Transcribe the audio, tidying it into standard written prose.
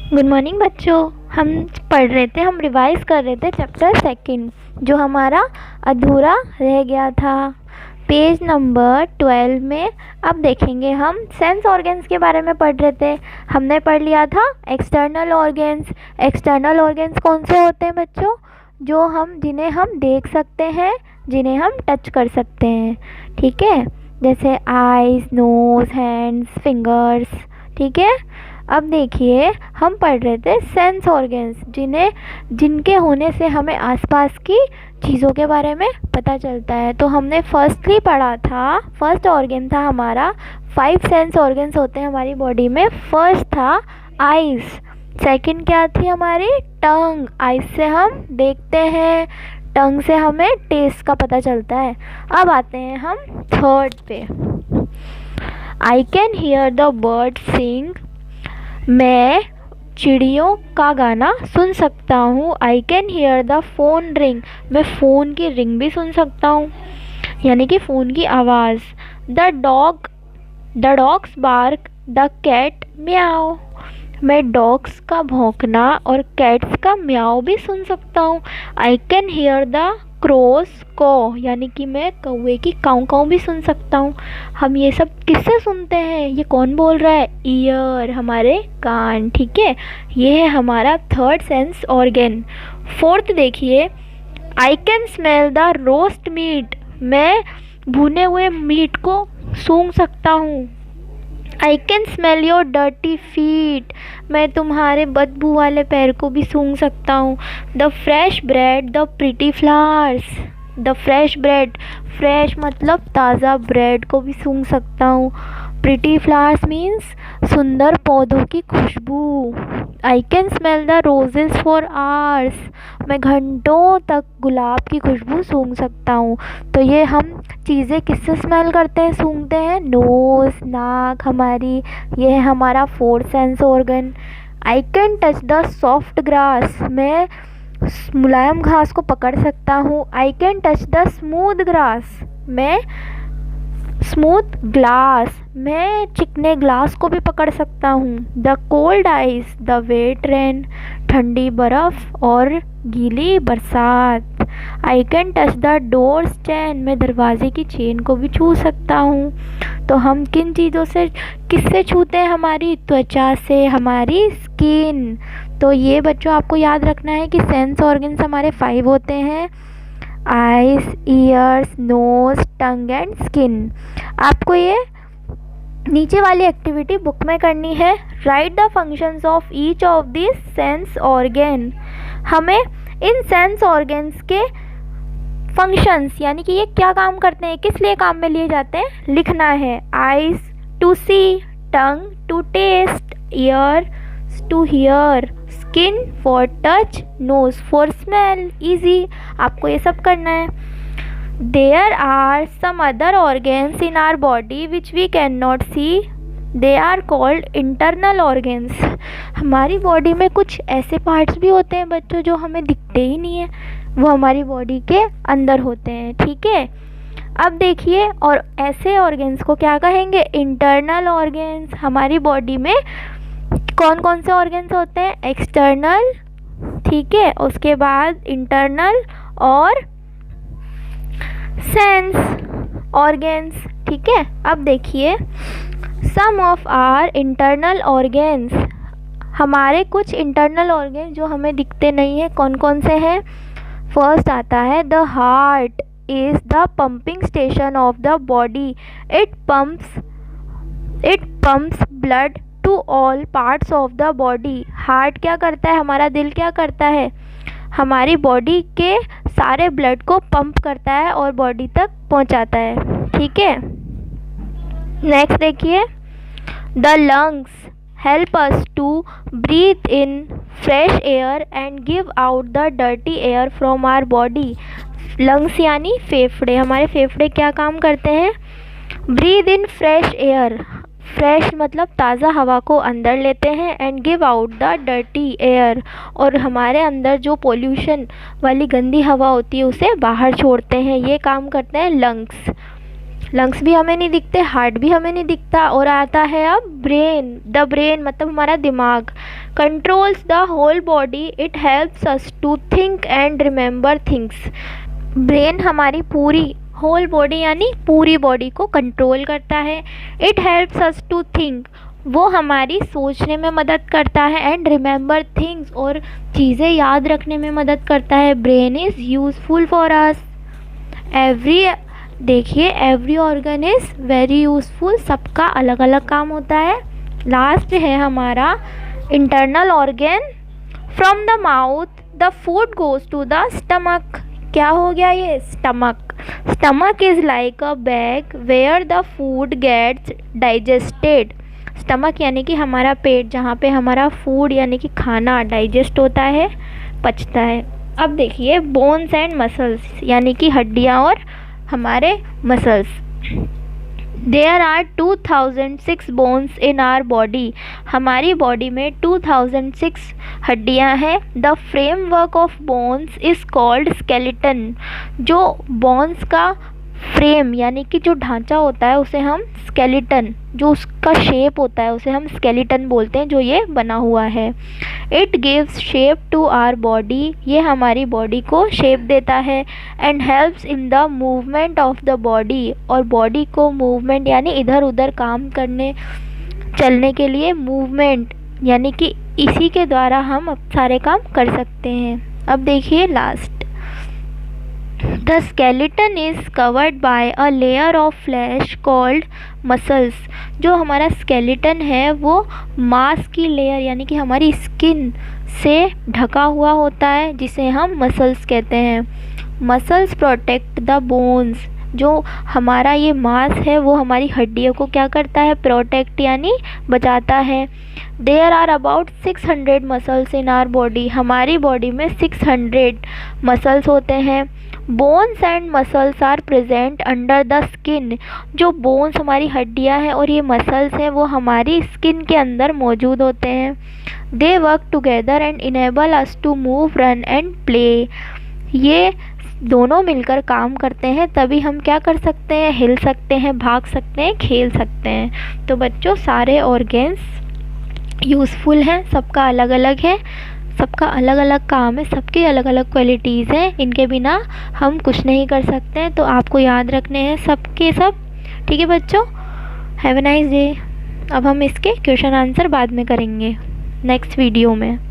Good morning बच्चों। हम revise कर रहे थे चैप्टर सेकंड जो हमारा अधूरा रह गया था पेज नंबर 12 में। अब देखेंगे हम सेंस ऑर्गन्स के बारे में पढ़ रहे थे। हमने पढ़ लिया था एक्सटर्नल ऑर्गन्स। एक्सटर्नल ऑर्गन्स कौन से होते हैं बच्चों? जिन्हें हम देख सकते हैं, जिन्हें हम टच कर सकते हैं, ठीक है, जैसे आईज, नोज, हैंड्स, फिंगर्स, ठीक है। अब देखिए हम पढ़ रहे थे सेंस ऑर्गन्स जिनके होने से हमें आसपास की चीज़ों के बारे में पता चलता है। तो हमने फर्स्टली पढ़ा था, फर्स्ट ऑर्गन था हमारा, 5 सेंस ऑर्गन्स होते हैं हमारी बॉडी में। फर्स्ट था आइज़, सेकंड क्या थी हमारी? टंग। आइज़ से हम देखते हैं, टंग से हमें टेस्ट का पता चलता है। अब आते हैं हम थर्ड पे। I can hear the bird sing, मैं चिड़ियों का गाना सुन सकता हूँ। I can hear the phone ring, मैं फ़ोन की रिंग भी सुन सकता हूँ, यानी कि फ़ोन की आवाज़। The dogs bark, the cat meow, मैं डॉग्स का भौंकना और कैट्स का म्याओ भी सुन सकता हूँ। I can hear the cross कॉ, यानी कि मैं कौवे की काऊ काऊ भी सुन सकता हूँ। हम ये सब किससे सुनते हैं? ये कौन बोल रहा है? ईयर, हमारे कान, ठीक है। ये है हमारा थर्ड सेंस ऑर्गन। फोर्थ देखिए, I can smell the roast meat, मैं भुने हुए मीट को सूंघ सकता हूँ। I can smell your dirty feet, मैं तुम्हारे बदबू वाले पैर को भी सूंघ सकता हूँ। The fresh bread, the pretty flowers, the fresh bread, fresh मतलब ताज़ा ब्रेड को भी सूंघ सकता हूँ। प्रिटी फ्लावर्स मीन्स सुंदर पौधों की खुशबू। I can smell the roses for hours, मैं घंटों तक गुलाब की खुशबू सूंघ सकता हूँ। तो ये हम चीज़ें किससे स्मेल करते हैं, सूंघते हैं? नोज़, नाक हमारी, ये है हमारा fourth sense organ. I can touch the soft grass, मैं मुलायम घास को पकड़ सकता हूँ। I can touch the smooth grass, मैं स्मूथ ग्लास, मैं चिकने ग्लास को भी पकड़ सकता हूँ। The cold ice, the wet rain, ठंडी बर्फ़ और गीली बरसात। I can touch the doors chain, मैं दरवाजे की चेन को भी छू सकता हूँ। तो हम किन चीज़ों से, किससे छूते हैं? हमारी त्वचा से, हमारी स्किन। तो ये बच्चों आपको याद रखना है कि सेंस ऑर्गन्स हमारे 5 होते हैं, eyes, ears, nose, tongue and skin. आपको ये नीचे वाली एक्टिविटी बुक में करनी है। Write the functions of each of this sense organ, हमें इन सेंस ऑर्गन्स के फंक्शंस यानी कि ये क्या काम करते हैं, किस लिए काम में लिए जाते हैं, लिखना है। Eyes to see, tongue to taste, ear to hear, skin for touch, nose for smell. Easy, आपको ये सब करना है। There are some other organs in our body which we can not see, they are called internal organs. हमारी body में कुछ ऐसे parts भी होते हैं बच्चों जो हमें दिखते ही नहीं है, वो हमारी बॉडी के अंदर होते हैं, ठीक है। अब देखिए, और ऐसे ऑर्गन्स को क्या कहेंगे? Internal organs. हमारी बॉडी में कौन कौन से ऑर्गन्स होते हैं? एक्सटर्नल, ठीक है, उसके बाद इंटरनल और सेंस ऑर्गन्स, ठीक है। अब देखिए, सम ऑफ आर इंटरनल ऑर्गन्स, हमारे कुछ इंटरनल ऑर्गन्स जो हमें दिखते नहीं है, कौन कौन से हैं? फर्स्ट आता है the heart is the pumping station of the body, it pumps blood to all parts of the body. Heart क्या करता है? हमारा दिल क्या करता है? हमारी बॉडी के सारे ब्लड को पंप करता है और बॉडी तक पहुंचाता है, ठीक है। नेक्स्ट देखिए, the lungs help us to breathe in fresh air and give out the dirty air from our body. Lungs यानी फेफड़े, हमारे फेफड़े क्या काम करते हैं? Breathe in fresh air, fresh मतलब ताज़ा हवा को अंदर लेते हैं, and give out the dirty air, और हमारे अंदर जो पोल्यूशन वाली गंदी हवा होती है उसे बाहर छोड़ते हैं। ये काम करते हैं लंग्स। लंग्स भी हमें नहीं दिखते, हार्ट भी हमें नहीं दिखता। और आता है अब ब्रेन। द ब्रेन मतलब हमारा दिमाग। Controls the whole body, it helps us to think and remember things. Brain हमारी पूरी होल बॉडी यानी पूरी बॉडी को कंट्रोल करता है। It helps us to think, वो हमारी सोचने में मदद करता है। एंड रिमेंबर थिंग्स, और चीज़ें याद रखने में मदद करता है। Brain is useful for us. Every देखिए every organ is very useful, सबका अलग अलग काम होता है। लास्ट है हमारा internal organ. From the mouth the food goes to the stomach. क्या हो गया ये? Stomach. Stomach is like a bag where the food gets digested. Stomach यानी कि हमारा पेट, जहाँ पे हमारा फूड यानी कि खाना डाइजेस्ट होता है, पचता है। अब देखिए बोन्स एंड मसल्स यानी कि हड्डियाँ और हमारे muscles. There are 2006 bones in our body. हमारी बॉडी में 2006 हड्डियाँ हैं। The framework of bones is called skeleton. जो बोन्स का फ्रेम यानी कि जो ढांचा होता है उसे हम स्केलेटन, जो उसका शेप होता है उसे हम स्केलेटन बोलते हैं, जो ये बना हुआ है। It gives shape to our body, ये हमारी बॉडी को शेप देता है। And helps in the movement of the body, और बॉडी को मूवमेंट यानी इधर उधर काम करने चलने के लिए मूवमेंट, यानी कि इसी के द्वारा हम अब सारे काम कर सकते हैं। अब देखिए last, The skeleton is covered by a layer of flesh called muscles। जो हमारा skeleton है वो मांस की लेयर यानी कि हमारी स्किन से ढका हुआ होता है, जिसे हम मसल्स कहते हैं। Muscles protect the bones. जो हमारा ये मांस है वो हमारी हड्डियों को क्या करता है? प्रोटेक्ट यानी बचाता है। There are about 600 muscles in our body. हमारी बॉडी में 600 मसल्स होते हैं। Bones and muscles are present under the skin. जो बोन्स हमारी हड्डियां हैं और ये मसल्स हैं वो हमारी स्किन के अंदर मौजूद होते हैं। They work together and enable us to move, run and play. ये दोनों मिलकर काम करते हैं, तभी हम क्या कर सकते हैं? हिल सकते हैं, भाग सकते हैं, खेल सकते हैं। तो बच्चों सारे ऑर्गेन्स यूज़फुल हैं, सबका अलग अलग है, सबका अलग अलग काम है, सबकी अलग अलग क्वालिटीज़ हैं। इनके बिना हम कुछ नहीं कर सकते हैं, तो आपको याद रखने हैं सबके सब। ठीक है बच्चों, हैव अ नाइस डे। अब हम इसके क्वेश्चन आंसर बाद में करेंगे नेक्स्ट वीडियो में।